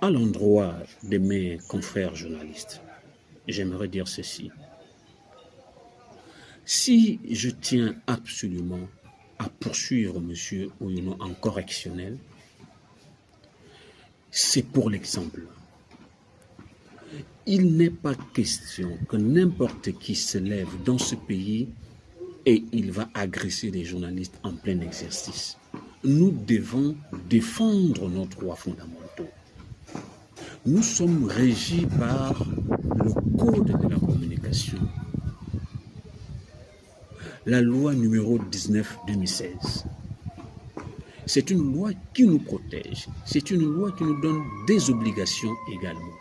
À l'endroit de mes confrères journalistes, j'aimerais dire ceci. Si je tiens absolument à poursuivre M. Oyono en correctionnel, c'est pour l'exemple. Il n'est pas question que n'importe qui se lève dans ce pays et il va agresser des journalistes en plein exercice. Nous devons défendre nos droits fondamentaux. Nous sommes régis par le Code de la communication, la loi numéro 19/2016. C'est une loi qui nous protège, c'est une loi qui nous donne des obligations également.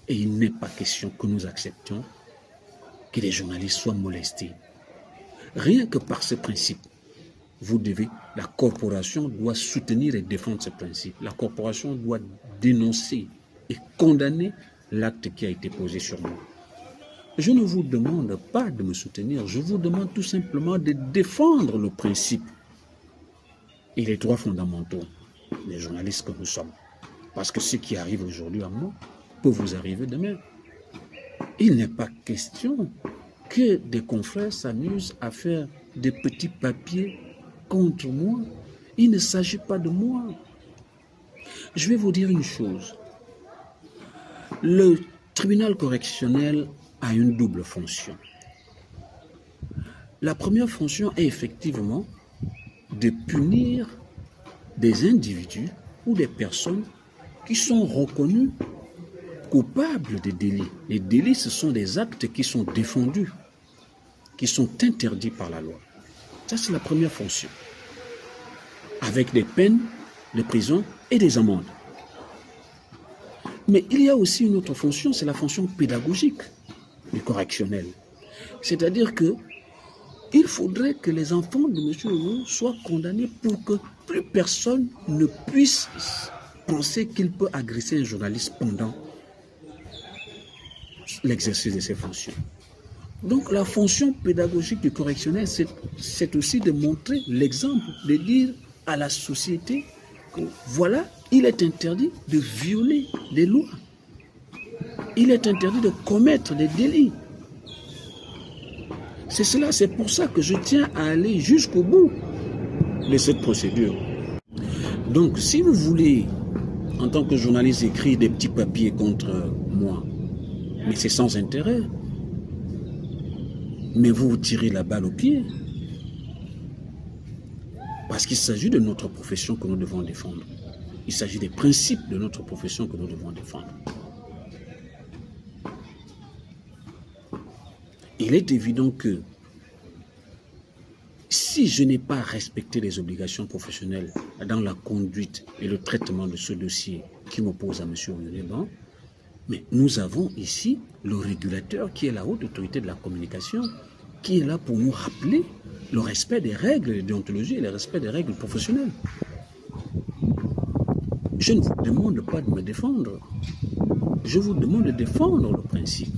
Et il n'est pas question que nous acceptions que les journalistes soient molestés. Rien que par ce principe, la corporation doit soutenir et défendre ce principe. La corporation doit dénoncer et condamner l'acte qui a été posé sur nous. Je ne vous demande pas de me soutenir, je vous demande tout simplement de défendre le principe et les droits fondamentaux des journalistes que nous sommes. Parce que ce qui arrive aujourd'hui à moi peut vous arriver demain. Il n'est pas question que des confrères s'amusent à faire des petits papiers contre moi. Il ne s'agit pas de moi. Je vais vous dire une chose. Le tribunal correctionnel a une double fonction. La première fonction est effectivement de punir des individus ou des personnes qui sont reconnus coupables de délits. Les délits, ce sont des actes qui sont défendus, qui sont interdits par la loi. Ça, c'est la première fonction. Avec des peines de prison et des amendes. Mais il y a aussi une autre fonction, c'est la fonction pédagogique du correctionnel. C'est-à-dire que il faudrait que les enfants de M. Oyono soient condamnés pour que plus personne ne puisse penser qu'il peut agresser un journaliste pendant l'exercice de ses fonctions. Donc la fonction pédagogique du correctionnel, c'est aussi de montrer l'exemple, de dire à la société que voilà, il est interdit de violer les lois. Il est interdit de commettre des délits. C'est cela, c'est pour ça que je tiens à aller jusqu'au bout de cette procédure. Donc, si vous voulez, en tant que journaliste, écrire des petits papiers contre moi, mais c'est sans intérêt, mais vous vous tirez la balle au pied, parce qu'il s'agit de notre profession que nous devons défendre. Il s'agit des principes de notre profession que nous devons défendre. Il est évident que si je n'ai pas respecté les obligations professionnelles dans la conduite et le traitement de ce dossier qui m'oppose à M. Oyono, mais nous avons ici le régulateur qui est la haute autorité de la communication, qui est là pour nous rappeler le respect des règles de déontologie et le respect des règles professionnelles. Je ne vous demande pas de me défendre. Je vous demande de défendre le principe.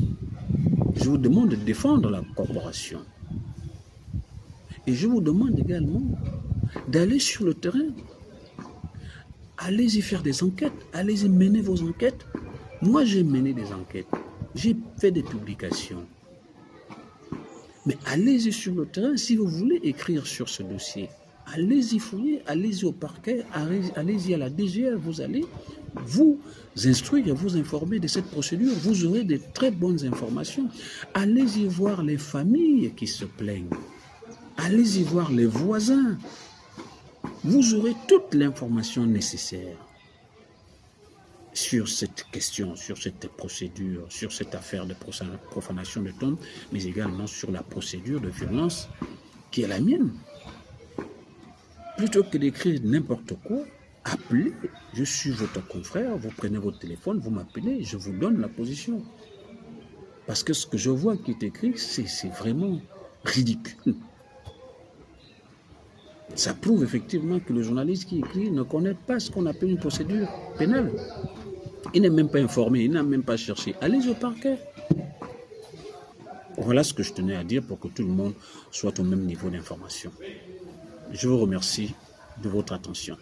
Je vous demande de défendre la corporation. Et je vous demande également d'aller sur le terrain. Allez-y faire des enquêtes. Allez-y mener vos enquêtes. Moi, j'ai mené des enquêtes. J'ai fait des publications. Mais allez-y sur le terrain si vous voulez écrire sur ce dossier. Allez-y fouiller, allez-y au parquet, allez-y à la DGR. Vous allez vous instruire, vous informer de cette procédure. Vous aurez de très bonnes informations. Allez-y voir les familles qui se plaignent. Allez-y voir les voisins. Vous aurez toute l'information nécessaire sur cette question, sur cette procédure, sur cette affaire de profanation de tombe, mais également sur la procédure de violence qui est la mienne. Plutôt que d'écrire n'importe quoi, appelez, je suis votre confrère, vous prenez votre téléphone, vous m'appelez, je vous donne la position. Parce que ce que je vois qui est écrit, c'est vraiment ridicule. Ça prouve effectivement que le journaliste qui écrit ne connaît pas ce qu'on appelle une procédure pénale. Il n'est même pas informé, il n'a même pas cherché. Allez au parquet. Voilà ce que je tenais à dire pour que tout le monde soit au même niveau d'information. Je vous remercie de votre attention.